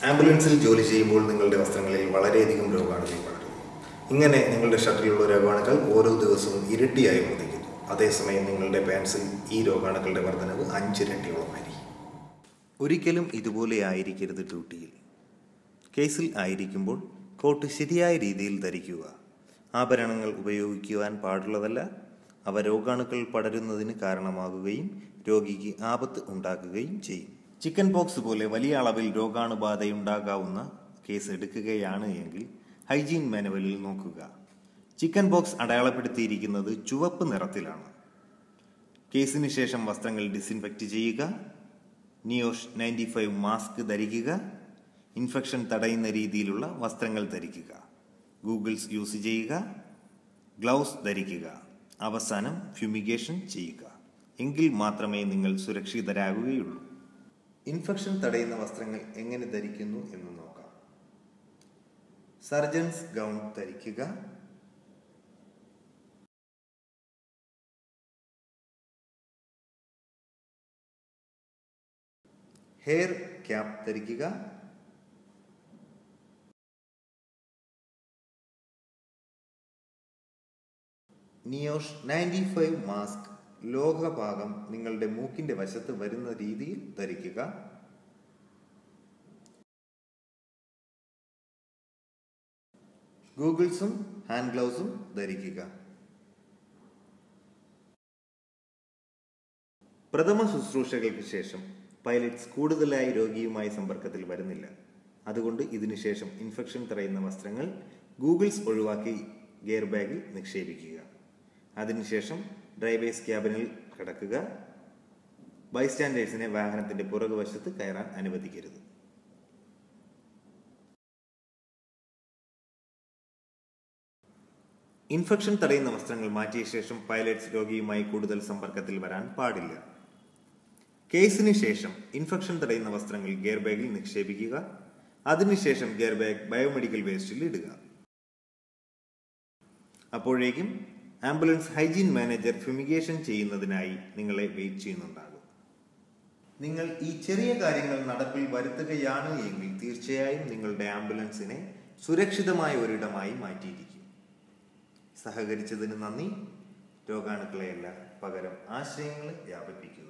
ആംബുലൻസിൽ ജോലി ചെയ്യുമ്പോൾ നിങ്ങളുടെ വസ്ത്രങ്ങളിൽ വളരെയധികം രോഗാണുക്കൾ പടരുന്നു. ഇങ്ങനെ നിങ്ങളുടെ ഷർട്ടിലുള്ള രോഗാണുക്കൾ ഓരോ ദിവസവും ഇരട്ടിയായി വർദ്ധിക്കുന്നു. അതേസമയം നിങ്ങളുടെ പാൻസിൽ ഈ രോഗാണുക്കളുടെ വർധനവ് 5 ഇരട്ടിയോളമായിരിക്കും. ഒരിക്കലും ഇതുപോലെ ആയിരിക്കരുത് ഡ്യൂട്ടിയിൽ. കേസിൽ ആയിരിക്കുമ്പോൾ കോട്ട് ശരിയായ രീതിയിൽ ധരിക്കുക. ആഭരണങ്ങൾ ഉപയോഗിക്കുവാൻ പാടുള്ളതല്ല. അവ രോഗാണുക്കൾ പടരുന്നതിന് കാരണമാകുകയും രോഗിക്ക് ആപത്ത് ഉണ്ടാക്കുകയും ചെയ്യും. ചിക്കൻ പോക്സ് പോലെ വലിയ അളവിൽ രോഗാണുബാധയുണ്ടാകാവുന്ന കേസ് എടുക്കുകയാണ് എങ്കിൽ ഹൈജീൻ മാനുവലിൽ നോക്കുക. ചിക്കൻ പോക്സ് അടയാളപ്പെടുത്തിയിരിക്കുന്നത് ചുവപ്പ് നിറത്തിലാണ്. കേസിന് ശേഷം വസ്ത്രങ്ങൾ ഡിസിൻഫെക്റ്റ് ചെയ്യുക. നിയോഷ് 95 മാസ്ക് ധരിക്കുക. ഇൻഫെക്ഷൻ തടയുന്ന രീതിയിലുള്ള വസ്ത്രങ്ങൾ ധരിക്കുക. ഗൂഗിൾസ് യൂസ് ചെയ്യുക. ഗ്ലൗസ് ധരിക്കുക. അവസാനം ഫ്യൂമിഗേഷൻ ചെയ്യുക. എങ്കിൽ മാത്രമേ നിങ്ങൾ സുരക്ഷിതരാകുകയുള്ളൂ. ഇൻഫെക്ഷൻ തടയുന്ന വസ്ത്രങ്ങൾ എങ്ങനെ ധരിക്കുന്നു എന്ന് നോക്കാം. സർജൻസ് ഗൗൺ ധരിക്കുക. ഹെയർ ക്യാപ്പ് ധരിക്കുക. നിയോഷ് 95 മാസ്ക് ലോഹഭാഗം നിങ്ങളുടെ മൂക്കിന്റെ വശത്ത് വരുന്ന രീതിയിൽ ധരിക്കുക. ഗൂഗിൾസും ഹാൻഡ് ഗ്ലൗസും ധരിക്കുക. പ്രഥമ ശുശ്രൂഷകൾക്ക് ശേഷം പൈലറ്റ്സ് കൂടുതലായി രോഗിയുമായി സമ്പർക്കത്തിൽ വരുന്നില്ല. അതുകൊണ്ട് ഇതിനുശേഷം ഇൻഫെക്ഷൻ തടയുന്ന വസ്ത്രങ്ങൾ ഗൂഗിൾസ് ഒഴിവാക്കി ഗിയർ ബാഗിൽ നിക്ഷേപിക്കുക. അതിനുശേഷം ഡ്രൈവേഴ്സ് ക്യാബിനിൽ കിടക്കുക. ബൈസ്റ്റാൻഡേഴ്സിനെ വാഹനത്തിന്റെ പുറകുവശത്ത് കയറാൻ അനുവദിക്കരുത്. ഇൻഫെക്ഷൻ തടയുന്ന വസ്ത്രങ്ങൾ മാറ്റിയ ശേഷം പൈലറ്റ്സ് രോഗിയുമായി കൂടുതൽ സമ്പർക്കത്തിൽ വരാൻ പാടില്ല. കേസിന് ശേഷം ഇൻഫെക്ഷൻ തടയുന്ന വസ്ത്രങ്ങൾ ഗിയർ ബാഗിൽ നിക്ഷേപിക്കുക. അതിനുശേഷം ഗിയർ ബാഗ് ബയോമെഡിക്കൽ വേസ്റ്റിൽ ഇടുക. അപ്പോഴേക്കും ആംബുലൻസ് ഹൈജീൻ മാനേജർ ഫ്യൂമിഗേഷൻ ചെയ്യുന്നതിനായി നിങ്ങളെ വെയിറ്റ് ചെയ്യുന്നുണ്ടാകും. നിങ്ങൾ ഈ ചെറിയ കാര്യങ്ങൾ നടപ്പിൽ വരുത്തുകയാണ് എങ്കിൽ തീർച്ചയായും നിങ്ങളുടെ ആംബുലൻസിനെ സുരക്ഷിതമായ ഒരിടമായി മാറ്റിയിരിക്കും. സഹകരിച്ചതിന് നന്ദി. രോഗാണുക്കളെയല്ല, പകരം ആശയങ്ങളെ വ്യാപിപ്പിക്കുക.